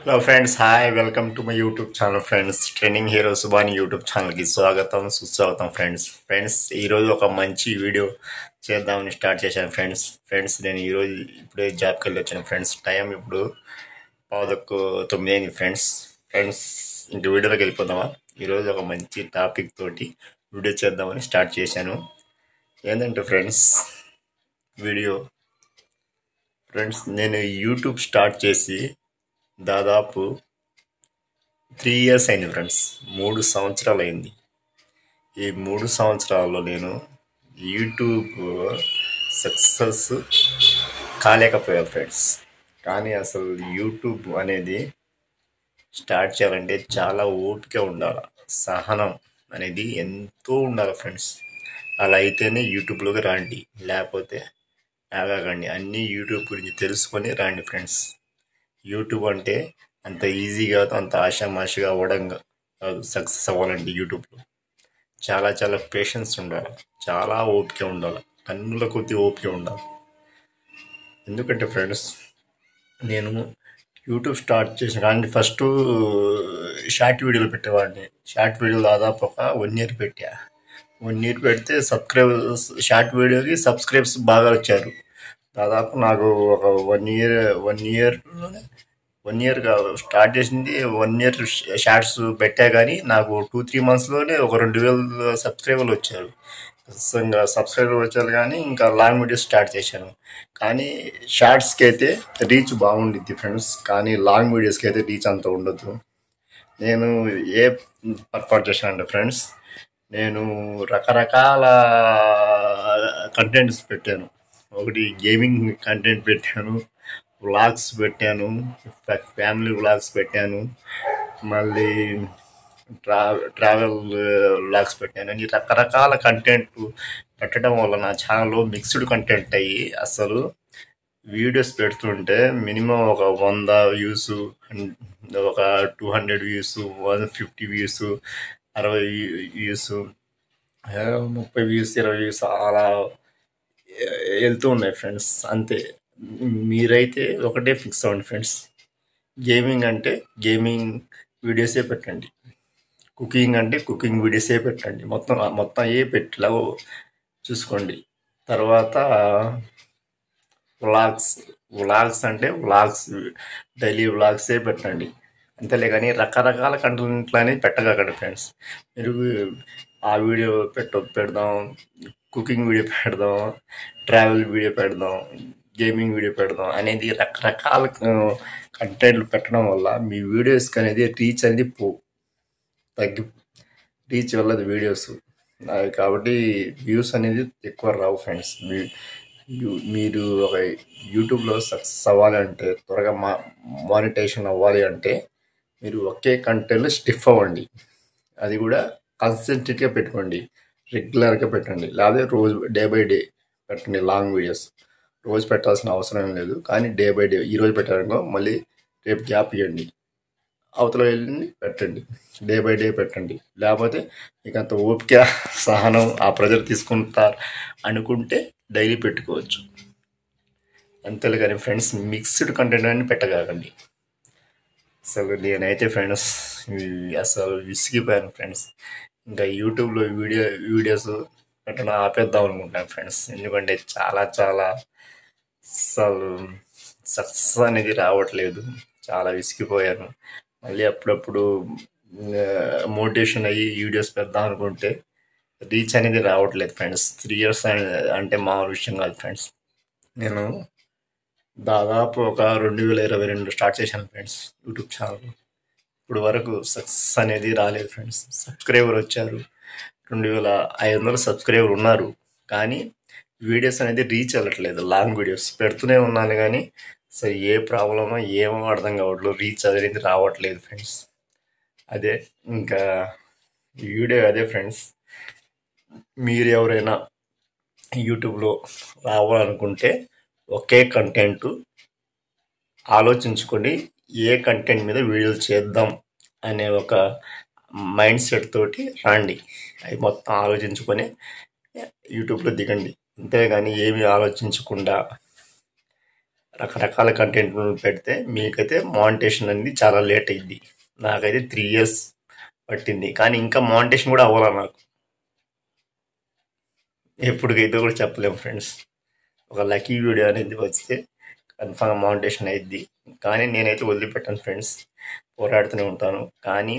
Hello friends, hi, welcome to my YouTube channel friends. Training hero Subani YouTube ఛానల్కి స్వాగతం, సుస్వాగతం friends. ఈరోజు ఒక మంచి వీడియో చేద్దామని స్టార్ట్ చేశాను ఫ్రెండ్స్. నేను ఈరోజు ఇప్పుడే జాబ్కి వెళ్ళి వచ్చాను ఫ్రెండ్స్. టైం ఇప్పుడు 8:09 అయింది ఫ్రెండ్స్. ఇంక వీడియోలోకి వెళ్ళిపోదామా? ఈరోజు ఒక మంచి టాపిక్ తోటి వీడియో చేద్దామని స్టార్ట్ చేశాను. ఏంటంటే వీడియో నేను యూట్యూబ్ స్టార్ట్ చేసి దాదాపు 3 years అయింది ఫ్రెండ్స్. 3 సంవత్సరాలు అయింది. ఈ 3 సంవత్సరాల్లో నేను యూట్యూబ్ సక్సెస్ కాలేకపోయా ఫ్రెండ్స్. కానీ అసలు యూట్యూబ్ అనేది స్టార్ట్ చేయాలంటే చాలా ఓపిక ఉండాలి, సహనం అనేది ఎంతో ఉండాలి ఫ్రెండ్స్. అలా అయితేనే యూట్యూబ్లోకి రండి, లేకపోతే ఆగకండి. అన్నీ యూట్యూబ్ గురించి తెలుసుకొని రండి ఫ్రెండ్స్. యూట్యూబ్ అంటే అంత ఈజీగా అంత ఆషామాషిగా అవ్వడం కాదు. సక్సెస్ అవ్వాలంటే యూట్యూబ్లో చాలా చాలా పేషెన్స్ ఉండాలి, చాలా ఓపిక ఉండాలి, కన్నుల కొద్ది ఓపిక ఉండాలి. ఎందుకంటే ఫ్రెండ్స్, నేను యూట్యూబ్ స్టార్ట్ చేసిన కానీ ఫస్ట్ షార్ట్ వీడియోలు పెట్టేవాడిని. షార్ట్ వీడియోలు దాదాపు ఒక 1 year పెట్టా. 1 year పెడితే షార్ట్ వీడియోకి సబ్స్క్రైబ్స్ బాగా వచ్చారు. దాదాపు నాకు ఒక 1 year స్టార్ట్ చేసింది. 1 year షార్ట్స్ పెట్టా కానీ నాకు 2-3 monthsలోనే ఒక 2000 సబ్స్క్రైబర్లు వచ్చారు. ఇంకా సబ్స్క్రైబర్లు వచ్చారు కానీ ఇంకా లాంగ్ వీడియోస్ స్టార్ట్ చేశాను. కానీ షార్ట్స్కి అయితే రీచ్ బాగుండిద్ది ఫ్రెండ్స్, కానీ లాంగ్ వీడియోస్కి అయితే రీచ్ అంత ఉండదు. నేను ఏ పొరపాటు చేశానంటే ఫ్రెండ్స్, నేను రకరకాల కంటెంట్స్ పెట్టాను. ఒకటి గేమింగ్ కంటెంట్ పెట్టాను, వ్లాగ్స్ పెట్టాను, ఫ్యామిలీ వ్లాగ్స్ పెట్టాను, మళ్ళీ ట్రావెల్ వ్లాగ్స్ పెట్టాను. అని రకరకాల కంటెంట్ పెట్టడం వల్ల నా ఛానల్లో మిక్స్డ్ కంటెంట్ అయ్యి అసలు వీడియోస్ పెడుతుంటే మినిమం ఒక 100 వ్యూస్, ఒక 200 views, 150 views, 60 views, 30 views, 20 views అలా వెళ్తూ ఉన్నాయి ఫ్రెండ్స్. అంతే. మీరైతే ఒకటే ఫిక్స్ అవ్వండి ఫ్రెండ్స్. గేమింగ్ అంటే గేమింగ్ వీడియోసే పెట్టండి, కుకింగ్ అంటే కుకింగ్ వీడియోసే పెట్టండి. మొత్తం ఏ పెట్టిలా చూసుకోండి. తర్వాత వ్లాగ్స్ అంటే డైలీ వ్లాగ్సే పెట్టండి. అంతేలే కానీ రకరకాల కంటెంట్లు అనేది పెట్టగలండి ఫ్రెండ్స్. మీరు ఆ వీడియో పెడదాం, కుకింగ్ వీడియో పెడదాం, ట్రావెల్ వీడియో పెడదాం, గేమింగ్ వీడియో పెడదాం అనేది రకరకాల కంటెంట్లు పెట్టడం వల్ల మీ వీడియోస్కి అనేది రీచ్ అనేది రీచ్ వెళ్ళదు వీడియోస్. కాబట్టి వ్యూస్ అనేది ఎక్కువ రావు ఫ్రెండ్స్. మీరు ఒక యూట్యూబ్లో సక్సెస్ అవ్వాలి అంటే, త్వరగా మానిటైజేషన్ అవ్వాలి అంటే మీరు ఒకే కంటెంట్లో స్టిఫ్ అవ్వండి. అది కూడా కాన్సన్ట్రేట్గా పెట్టుకోండి, రెగ్యులర్గా పెట్టండి. లేదా రోజు డే బై డే పెట్టండి లాంగ్ వీడియోస్. రోజు పెట్టాల్సిన అవసరం లేదు, కానీ డే బై డే ఈరోజు పెట్టారనుకో మళ్ళీ రేపు గ్యాప్ ఇవ్వండి, అవతల వెళ్ళి పెట్టండి. డే బై డే పెట్టండి. లేకపోతే మీకు అంత ఓపిక, సహనం, ఆ ప్రెజర్ తీసుకుంటారు అనుకుంటే డైలీ పెట్టుకోవచ్చు. అంతేలే కానీ ఫ్రెండ్స్, మిక్స్డ్ కంటెంట్ అని పెట్టగలండి. అసలు నేనైతే ఫ్రెండ్స్ అసలు విసిగిపోయాను ఫ్రెండ్స్. ఇంకా యూట్యూబ్లో వీడియోస్ పెట్టడం ఆపేద్దాం అనుకుంటాను ఫ్రెండ్స్. ఎందుకంటే చాలా చాలా అసలు సక్సెస్ అనేది రావట్లేదు. చాలా విసిగిపోయాను. మళ్ళీ అప్పుడప్పుడు మోటివేషన్ అయ్యి వీడియోస్ పెడదాం అనుకుంటే రీచ్ అనేది రావట్లేదు ఫ్రెండ్స్. 3 years అంటే మామూలు విషయం కాదు ఫ్రెండ్స్. నేను దాదాపు ఒక 2022 స్టార్ట్ చేశాను ఫ్రెండ్స్ యూట్యూబ్ ఛానల్. ఇప్పుడు వరకు సక్సెస్ అనేది రాలేదు ఫ్రెండ్స్. సబ్స్క్రైబర్ వచ్చారు, 2500 సబ్స్క్రైబర్ ఉన్నారు, కానీ వీడియోస్ అనేది రీచ్ అవ్వట్లేదు. లాంగ్ వీడియోస్ పెడుతూనే ఉన్నాను కానీ సరే ఏ ప్రాబ్లమో ఏమో అర్థం కావట్లేదు, రీచ్ అనేది రావట్లేదు ఫ్రెండ్స్. అదే ఇంకా వీడియో అదే ఫ్రెండ్స్. మీరు ఎవరైనా యూట్యూబ్లో రావాలనుకుంటే ఒకే కంటెంట్ ఆలోచించుకొని ఏ కంటెంట్ మీద వీడియోలు చేద్దాం అనే ఒక మైండ్ సెట్ తోటి రండి. అవి మొత్తం ఆలోచించుకొని యూట్యూబ్లో దిగండి. అంతేగాని ఏమి ఆలోచించకుండా రకరకాల కంటెంట్ పెడితే మీకైతే మానిటేషన్ అనేది చాలా లేట్ అయింది. నాకైతే 3 years పట్టింది, కానీ ఇంకా మానిటేషన్ కూడా అవ్వాలా నాకు. ఎప్పటికైతే కూడా చెప్పలేము ఫ్రెండ్స్. ఒక లక్కీ వీడియో అనేది వస్తే కన్ఫామ్ మానిటేషన్ అయ్యిద్ది, కానీ నేనైతే వదిలిపెట్టాను ఫ్రెండ్స్, పోరాడుతూనే ఉంటాను. కానీ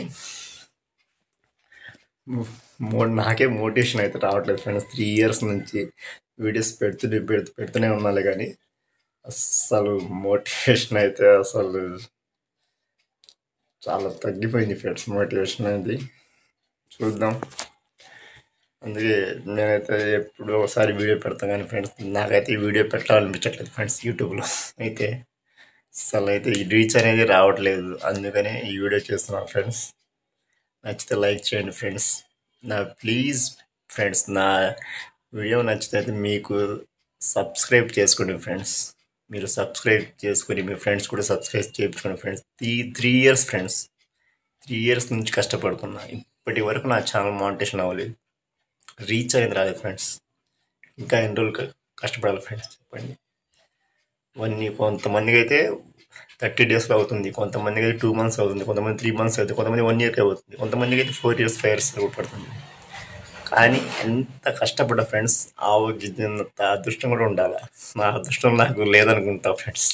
నాకే మోటివేషన్ అయితే రావట్లేదు ఫ్రెండ్స్. 3 years నుంచి వీడియోస్ పెడుతూనే ఉన్నాను, కానీ అస్సలు మోటివేషన్ అయితే అసలు చాలా తగ్గిపోయింది ఫ్రెండ్స్. మోటివేషన్ అనేది చూద్దాం. అందుకే నేనైతే ఎప్పుడు ఒకసారి వీడియో పెడతాను, కానీ ఫ్రెండ్స్ నాకైతే ఈ వీడియో పెట్టాలనిపించట్లేదు ఫ్రెండ్స్. యూట్యూబ్లో అయితే అసలు అయితే ఈ రీచ్ అనేది రావట్లేదు, అందుకనే ఈ వీడియో చేస్తున్నాను ఫ్రెండ్స్. నచ్చితే లైక్ చేయండి ఫ్రెండ్స్. ప్లీజ్ ఫ్రెండ్స్, నా వీడియో నచ్చితే అయితే మీకు సబ్స్క్రైబ్ చేసుకోండి ఫ్రెండ్స్. మీరు సబ్స్క్రైబ్ చేసుకొని మీ ఫ్రెండ్స్ కూడా సబ్స్క్రైబ్ చేయించుకోండి ఫ్రెండ్స్. 3 years ఫ్రెండ్స్, 3 years నుంచి కష్టపడుతున్నా, ఇప్పటి వరకు నా ఛానల్ మానిటేషన్ అవ్వలేదు, రీచ్ అనేది రాలేదు ఫ్రెండ్స్. ఇంకా ఎన్ని రోజులు కష్టపడాలి ఫ్రెండ్స్ చెప్పండి. కొంతమందికి అయితే 30 daysలో అవుతుంది, కొంతమందికి అయితే 2 months అవుతుంది, కొంతమంది 3 months అవుతుంది, కొంతమంది 1 yearకే అవుతుంది, కొంతమందికి అయితే 4 years 5 years కూడా పడుతుంది. కానీ ఎంత కష్టపడ్డా ఫ్రెండ్స్, ఆవగింజంత అదృష్టం కూడా ఉండాలి. నా అదృష్టం నాకు లేదనుకుంటా ఫ్రెండ్స్.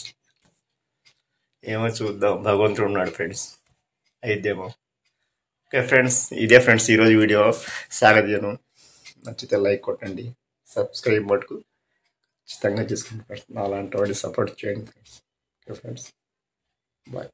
ఏమో చూద్దాం, భగవంతుడు ఉన్నాడు ఫ్రెండ్స్, అయిద్దేమో. ఓకే ఫ్రెండ్స్, ఇదే ఫ్రెండ్స్ ఈరోజు వీడియో సాగదీయను. నచ్చితే లైక్ కొట్టండి, సబ్స్క్రైబ్ మటుకు ఖచ్చితంగా చేసుకోండి ఫ్రెండ్స్. నా అలాంటి వాడిని సపోర్ట్ చేయండి ఫ్రెండ్స్. Okay friends, bye.